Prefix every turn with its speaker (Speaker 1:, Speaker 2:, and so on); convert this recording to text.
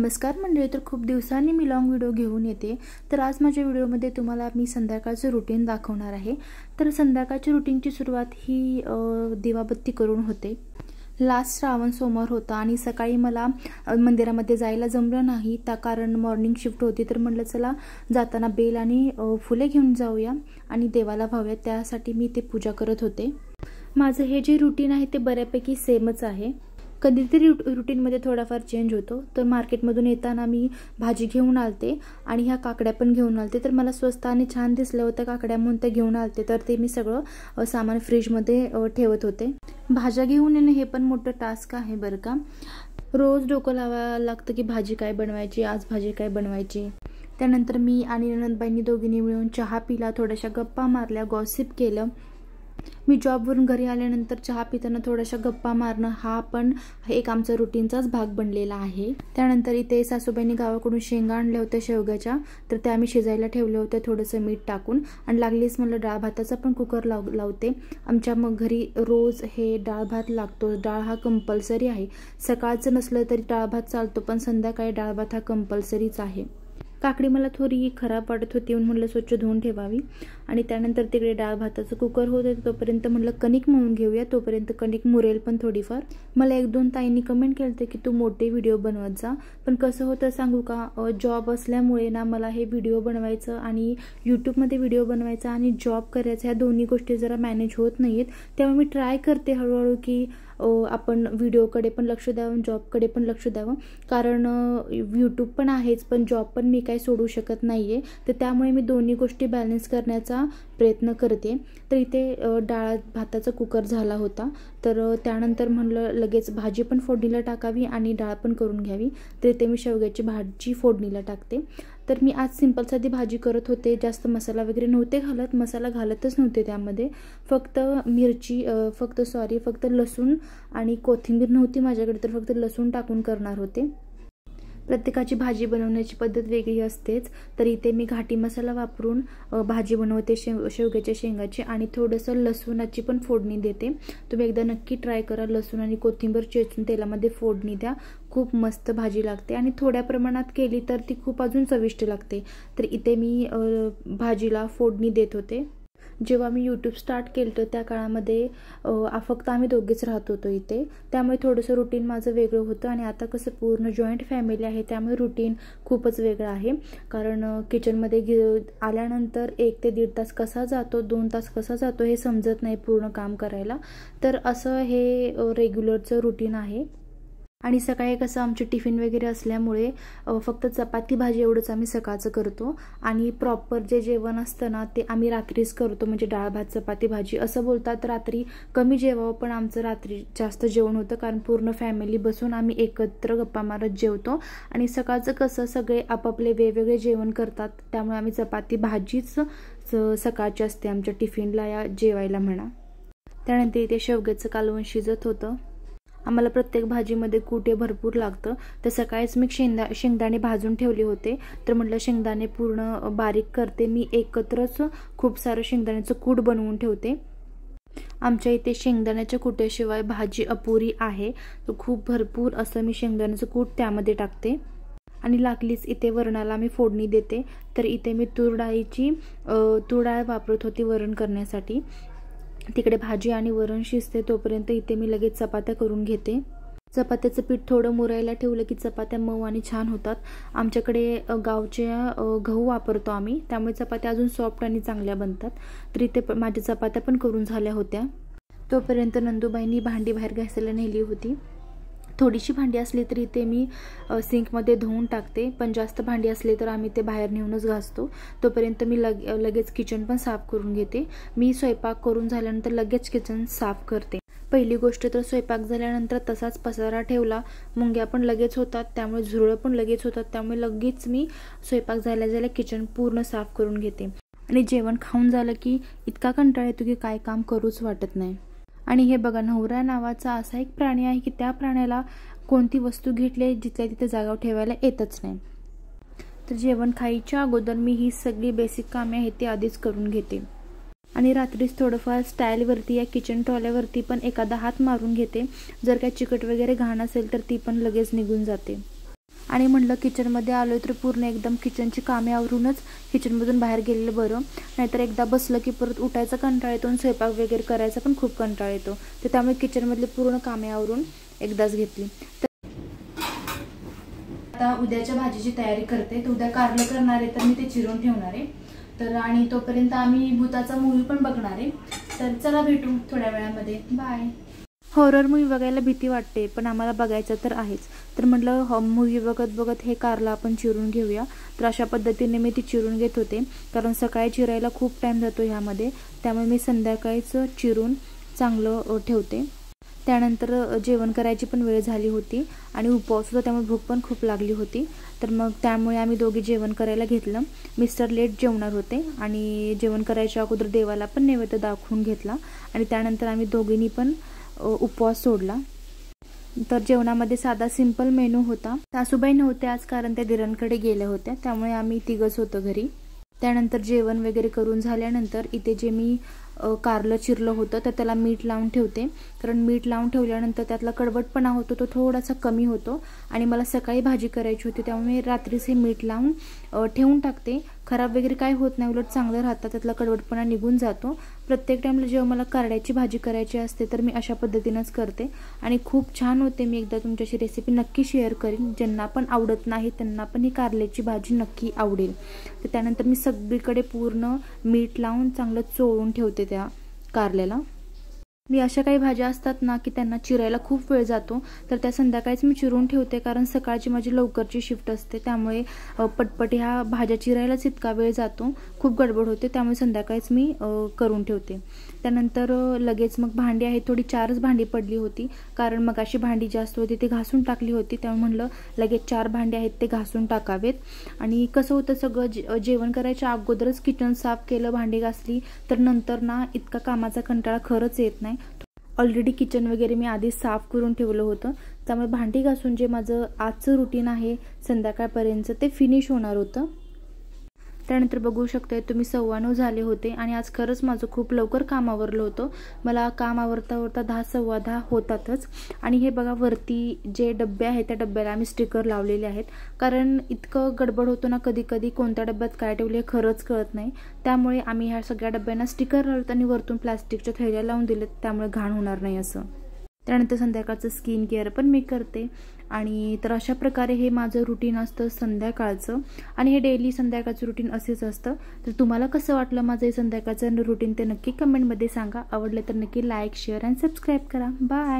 Speaker 1: नमस्कार मंडळी, तर खूप दिवसांनी मी लॉंग व्हिडिओ घेऊन येते। तर आज माझ्या व्हिडिओमध्ये तुम्हाला मी संध्याकाळचं रुटीन दाखवणार आहे। तर संध्याकाळची रुटीनची सुरुवात ही दिवाबत्ती करून होते। लास्ट श्रावण सोमवार होता आणि सकाळी मला मंदिरामध्ये जायला जमलं नाही, त्या कारण मॉर्निंग शिफ्ट होती। तर म्हटलं चला जाताना बेल आणि फुले घेऊन जाऊया आणि देवाला वाहूया, त्यासाठी मी ते पूजा करत होते। माझं हे जे रुटीन आहे ते बऱ्यापैकी सेमच आहे। कधीतरी रुटीनमध्ये थोडाफार चेंज होतो। तर मार्केटमधून येताना मी भाजी घेऊन आलते आणि ह्या काकड्या पण घेऊन आलते। तर मला स्वस्त आणि छान दिसल्या होत्या काकड्या म्हणून त्या घेऊन आलते। तर ते मी सगळं सामान फ्रीजमध्ये ठेवत होते। भाज्या घेऊन येणे हे पण मोठं टास्क आहे बरं का। रोज डोकं लावायला लागतं की भाजी काय बनवायची, आज भाजी काय बनवायची। त्यानंतर मी आणि ननंदबाईंनी दोघींनी मिळून चहा पिला, थोड्याशा गप्पा मारल्या, गॉसिप केलं। मी जॉबवरून घरी आल्यानंतर चहा पिताना थोड्याशा गप्पा मारणं हा पण एक आमचा रुटीनचाच भाग बनलेला आहे। त्यानंतर इथे सासूबाईंनी गावाकडून शेंगा आणल्या होत्या शेवग्याच्या, तर त्या आम्ही शिजायला ठेवल्या होत्या थोडंसं मीठ टाकून। आणि लागलीच म्हणलं डाळ भाताचा पण कुकर लावते। आमच्या मग घरी रोज हे डाळ भात लागतो। डाळ हा कंपल्सरी आहे। सकाळचं नसलं तरी डाळ भात चालतो, पण संध्याकाळी डाळ भात हा कंपल्सरीच आहे। काकडी मला थोडी खराब वाटत होती म्हणून म्हटलं स्वच्छ धुवून ठेवावी। आणि त्यानंतर तिकडे डाळ भाताचं कुकर होतं, तोपर्यंत म्हटलं कणिक मळून घेऊया, तोपर्यंत कणिक मुरेल पण थोडीफार। मला एक दोन ताईंनी कमेंट केलं की तू मोठे व्हिडिओ बनवत जा, पण कसं होतं सांगू का, जॉब असल्यामुळे ना मला हे व्हिडिओ बनवायचं आणि यूट्यूबमध्ये व्हिडिओ बनवायचा आणि जॉब करायचा, ह्या दोन्ही गोष्टी जरा मॅनेज होत नाहीत। त्यामुळे मी ट्राय करते हळूहळू की आपण व्हिडिओकडे पण लक्ष द्यावं, जॉबकडे पण लक्ष द्यावं, कारण यूट्यूब पण आहेच पण जॉब पण मी काही सोडू शकत नाही आहे। तर त्यामुळे मी दोन्ही गोष्टी बॅलन्स करण्याचा प्रयत्न करते। तर इथे डाळ भाताचा कुकर झाला होता, तर त्यानंतर म्हणलं लगेच भाजी पण फोडणीला टाकावी आणि डाळ पण करून घ्यावी। तर इथे मी शेवग्याची भाजी फोडणीला टाकते। तर मी आज सिंपल साधी भाजी करत होते, जास्त मसाला वगैरे नव्हते घालत, मसाला घालतच नव्हते त्यामध्ये। फक्त फक्त लसूण आणि कोथिंबीर नव्हती माझ्याकडे, तर फक्त लसूण टाकून करणार होते। प्रत्येकाची भाजी बनवण्याची पद्धत वेगळी असतेच। तर इथे मी घाटी मसाला वापरून भाजी बनवते शेवग्याच्या शेंगाची, आणि थोडंसं लसूणाची पण फोडणी देते। तुम्ही एकदा नक्की ट्राय करा, लसूण आणि कोथिंबीर चेचून तेलामध्ये फोडणी द्या, खूप मस्त भाजी लागते। आणि थोड्या प्रमाणात केली तर ती खूप अजून चविष्ट लागते। तर इथे मी भाजीला फोडणी देत होते। जेव्हा मी यूट्यूब स्टार्ट केलं त्या काळामध्ये फक्त आम्ही दोघेच राहत होतो इथे, त्यामुळे थोडंसं रुटीन माझं वेगळं होतं। आणि आता कसं पूर्ण जॉईंट फॅमिली आहे, त्यामुळे रुटीन खूपच वेगळं आहे। कारण किचनमध्ये आल्यानंतर 1 ते 1.5 तास कसा जातो, 2 तास कसा जातो हे समजत नाही पूर्ण काम करायला। तर असं हे रेग्युलरचं रुटीन आहे। आणि सकाळी कसं आमचे टिफिन वगैरे असल्यामुळे फक्त चपाती भाजी एवढंच आम्ही सकाळचं करतो, आणि प्रॉपर जे जेवण असतं ना ते आम्ही रात्रीच करतो। म्हणजे डाळ भात चपाती भाजी असं बोलतात, रात्री कमी जेवावं, पण आमचं रात्री जास्त जेवण होतं, कारण पूर्ण फॅमिली बसून आम्ही एकत्र गप्पा मारत जेवतो। आणि सकाळचं कसं सगळे आपापले वेगवेगळे जेवण करतात, त्यामुळे आम्ही चपाती भाजीच सकाळची असते आमच्या टिफिनला या जेवायला म्हणा। त्यानंतर इथे शेवग्याचं कालवण शिजत होतं। आम्हाला प्रत्येक भाजीमध्ये कूट हे भरपूर लागतं, तर सकाळीच मी शेंगदाणे भाजून ठेवले होते। तर म्हटलं शेंगदाणे पूर्ण बारीक करते, मी एकत्रच खूप सारं शेंगदाण्याचं कूट बनवून ठेवते। आमच्या इथे शेंगदाण्याच्या कुट्याशिवाय भाजी अपुरी आहे, तर खूप भरपूर असं मी शेंगदाण्याचं कूट त्यामध्ये टाकते। आणि लागलीच इथे वरणाला मी फोडणी देते। तर इथे मी तूर डाळ वापरत होती वरण करण्यासाठी। तिकडे भाजी आणि वरण शिजते तोपर्यंत इथे मी लगेच चपात्या करून घेते। चपात्याचं पीठ थोडं मुरायला ठेवलं की चपात्या मऊ आणि छान होतात। आमच्याकडे गावचे गहू वापरतो आम्ही, त्यामुळे चपात्या अजून सॉफ्ट आणि चांगल्या बनतात। तर इथे माझ्या चपात्या पण करून झाल्या होत्या। तोपर्यंत नंदूबाईंनी भांडी बाहेर घासायला नेली होती। थोडीशी भांडी असली तरी ते मी सिंकमध्ये धुवून टाकते, पण जास्त भांडी असली तर आम्ही ते बाहेर नेऊनच घासतो। तोपर्यंत मी लगेच किचन पण साफ करून घेते। मी स्वयंपाक करून झाल्यानंतर लगेच किचन साफ करते। पहिली गोष्ट तर स्वयंपाक झाल्यानंतर तसाच पसारा ठेवला, मुंग्या पण लगेच होतात, त्यामुळे झुरळं पण लगेच होतात, त्यामुळे लगेच मी स्वयंपाक झाल्या किचन पूर्ण साफ करून घेते। आणि जेवण खाऊन झालं की इतका कंटाळा येतो की काय काम करूच वाटत नाही। आणि हे बघा, नवरा नावाचा असा एक प्राणी आहे की त्या प्राण्याला कोणती वस्तू घेतली जिथल्या तिथे जागा ठेवायला येतच नाही। तर जेवण खायच्या अगोदर मी ही सगळी बेसिक कामे आहेत ती आधीच करून घेते। आणि रात्रीच थोडंफार स्टाईलवरती या किचन ट्रॉल्यावरती पण एखादा हात मारून घेते, जर काय चिकट वगैरे घाण असेल तर ती पण लगेच निघून जाते। आणि म्हणलं किचनमध्ये आलो तर पूर्ण एकदम किचनची कामे आवरूनच किचनमधून बाहेर गेलेलं बरं, नाहीतर एकदा बसलं की परत उठायचा कंटाळा येतो आणि स्वयंपाक वगैरे करायचा पण खूप कंटाळा येतो. तर त्यामुळे किचनमधली पूर्ण कामे आवरून एकदाच घेतली. आता उद्याच्या भाजीची तयारी करते. तर उद्या कारलं करणार आहे तर मी ते चिरून ठेवणार आहे. तर आणि तोपर्यंत आम्ही भूताचा मूवी पण बघणार आहे. तर चला भेटू थोड्या वेळामध्ये. बाय. हॉरर मूवी बघायला भीती वाटते पण आम्हाला बघायचं तर आहेच. तर म्हटलं मूवी बघत बघत हे कारलं आपण चिरून घेऊया. तर अशा पद्धतीने मी ती चिरून घेत होते, कारण सकाळी चिरायला खूप टाईम जातो ह्यामध्ये. त्यामुळे मी संध्याकाळीच चिरून चांगलं ठेवते. त्यानंतर जेवण करायची पण वेळ झाली होती आणि उपवास होता, त्यामुळे भूक पण खूप लागली होती. तर मग त्यामुळे आम्ही दोघी जेवण करायला घेतलं. मिस्टर लेट जेवणार होते आणि जेवण करायच्या अगोदर देवाला पण नैवेद्य दाखवून घेतला आणि त्यानंतर आम्ही दोघींनी पण उपवास सोडला. तर जेवणामध्ये साधा सिंपल मेनू होता. सासूबाई नव्हते आज, कारण त्या दिरांकडे गेल्या होत्या, त्यामुळे आम्ही तिघच होतो घरी. त्यानंतर जेवण वगैरे करून झाल्यानंतर इथे जे मी कारलं चिरलं होतं तर त्याला मीठ लावून ठेवते, कारण मीठ लावून ठेवल्यानंतर त्यातला कडवटपणा होतो तो थोडासा कमी होतो. आणि मला सकाळी भाजी करायची होती त्यामुळे रात्रीच हे मीठ लावून ठेवून टाकते. खराब वगैरे काय होत नाही, उलट चांगलं राहतं, त्यातला कडवटपणा निघून जातो. प्रत्येक टाईमला जेव्हा मला कारल्याची भाजी करायची असते तर मी अशा पद्धतीनंच करते आणि खूप छान होते. मी एकदा तुमच्याशी रेसिपी नक्की शेअर करीन. ज्यांना पण आवडत नाही त्यांना पण ही कारल्याची भाजी नक्की आवडेल. तर त्यानंतर मी सगळीकडे पूर्ण मीठ लावून चांगलं चोळून ठेवते त्या कारल्याला. मी अशा काही भाज्या असतात ना की त्यांना चिरायला खूप वेळ जातो, तर त्या संध्याकाळीच मी चिरून ठेवते, कारण सकाळची माझी लवकरची शिफ्ट असते. त्यामुळे पटपट ह्या भाज्या चिरायलाच इतका वेळ जातो, खूप गडबड होते. त्यामुळे संध्याकाळीच मी करून ठेवते. त्यानंतर लगेच मग भांडी आहेत, थोडी 4च भांडी पडली होती, कारण मग अशी भांडी जास्त होती ती घासून टाकली होती. त्यामुळे म्हणलं लगेच 4 भांडी आहेत ते घासून टाकावेत. आणि कसं होतं, सगळं जेवण करायच्या अगोदरच किचन साफ केलं, भांडी घासली, तर नंतर ना इतका कामाचा कंटाळा खरंच येत नाही. ऑलरेडी किचन वगैरे मी आधीच साफ करून ठेवलं होतं, त्यामुळे भांडी घासून जे माझं आजचं रुटीन आहे संध्याकाळपर्यंत ते फिनिश होणार होतं. त्यानंतर बघू शकताय तुम्ही 9:15 झाले होते आणि आज खरंच माझं खूप लवकर काम आवरलं होतं. मला काम आवरता 10 10:15 होतातच. आणि हे बघा वरती जे डब्बे आहेत त्या डब्याला आम्ही स्टिकर लावलेले आहेत, कारण इतकं गडबड होतो ना कधी कधी कोणत्या डब्यात काय ठेवले खरंच कळत नाही. त्यामुळे आम्ही ह्या सगळ्या डब्यांना स्टिकर लावत आणि वरतून प्लास्टिकच्या थैल्या लावून दिलेत, त्यामुळे घाण होणार नाही असं. त्यानंतर संध्याकाळचं स्किन केअर पण मी करते. आणि तर अशा प्रकारे हे माझं रुटीन असतं संध्याकाळचं, आणि हे डेली संध्याकाळचं रुटीन असेच असतं. तर तुम्हाला कसं वाटलं माझं हे संध्याकाळचं रुटीन ते नक्की कमेंटमध्ये सांगा. आवडलं तर नक्की लाईक, शेअर आणि सबस्क्राईब करा. बाय.